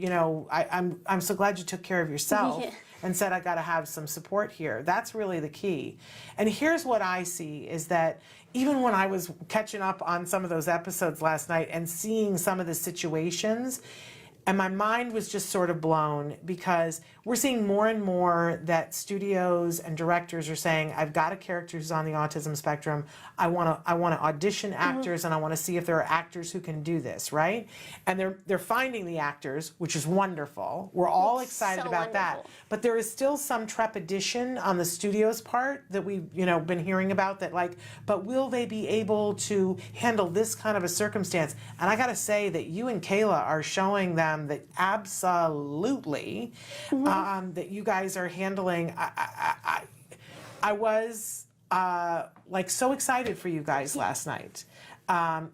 S2: I'm so glad you took care of yourself. And said, I got to have some support here. That's really the key. And here's what I see is that even when I was catching up on some of those episodes last night and seeing some of the situations, and my mind was just sort of blown, because we're seeing more and more that studios and directors are saying, I've got a character who's on the autism spectrum. I want to audition actors, and I want to see if there are actors who can do this, right? And they're finding the actors, which is wonderful. We're all excited about that. But there is still some trepidation on the studio's part that we've been hearing about, that but will they be able to handle this kind of a circumstance? And I got to say that you and Kayla are showing them that absolutely that you guys are handling. I was so excited for you guys last night.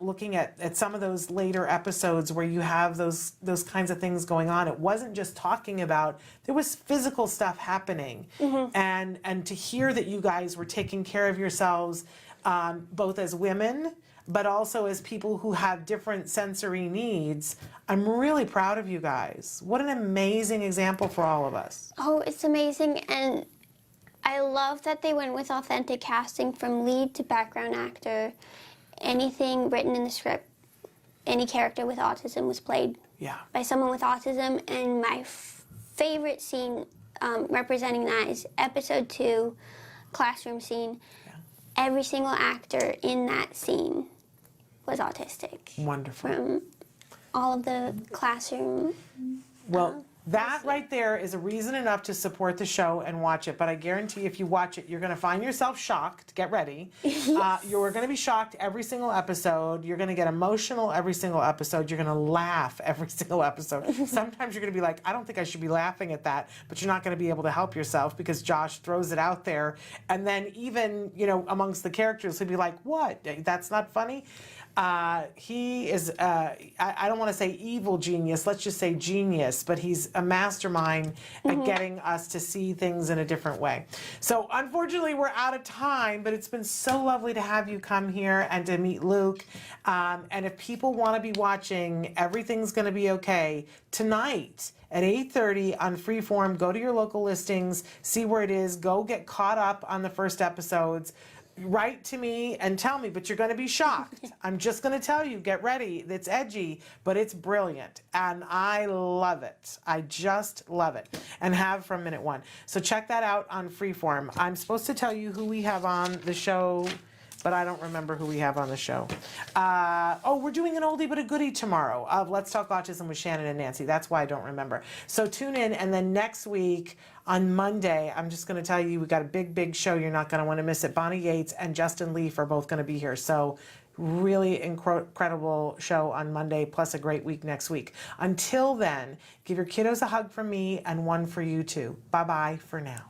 S2: looking at some of those later episodes where you have those kinds of things going on. It wasn't just talking about, there was physical stuff happening. And to hear that you guys were taking care of yourselves, both as women, but also as people who have different sensory needs. I'm really proud of you guys. What an amazing example for all of us.
S5: Oh, it's amazing, and I love that they went with authentic casting from lead to background actor. Anything written in the script, any character with autism was played by someone with autism, and my favorite scene representing that is episode 2, classroom scene. Every single actor in that scene was autistic.
S2: Wonderful.
S5: From all of the classroom.
S2: Well, that right there is a reason enough to support the show and watch it. But I guarantee if you watch it, you're going to find yourself shocked. Get ready. You're going to be shocked every single episode. You're going to get emotional every single episode. You're going to laugh every single episode. Sometimes you're going to be like, I don't think I should be laughing at that. But you're not going to be able to help yourself because Josh throws it out there. And then even, amongst the characters, he'll be like, what? That's not funny? He is, I don't want to say evil genius, let's just say genius, but he's a mastermind at getting us to see things in a different way. So unfortunately we're out of time, but it's been so lovely to have you come here and to meet Luke. And if people want to be watching Everything's Gonna Be Okay tonight at 8:30 on Freeform, go to your local listings, see where it is, go get caught up on the first episodes. Write to me and tell me, but you're going to be shocked. I'm just going to tell you, get ready. It's edgy, but it's brilliant. And I love it. I just love it. And have from minute one. So check that out on Freeform. I'm supposed to tell you who we have on the show, but I don't remember who we have on the show. We're doing an oldie but a goodie tomorrow of Let's Talk Autism with Shannon and Nancy. That's why I don't remember. So tune in, and then next week on Monday, I'm just going to tell you, we got a big show. You're not going to want to miss it. Bonnie Yates and Justin Leaf are both going to be here. So really incredible show on Monday, plus a great week next week. Until then, give your kiddos a hug from me and one for you too. Bye-bye for now.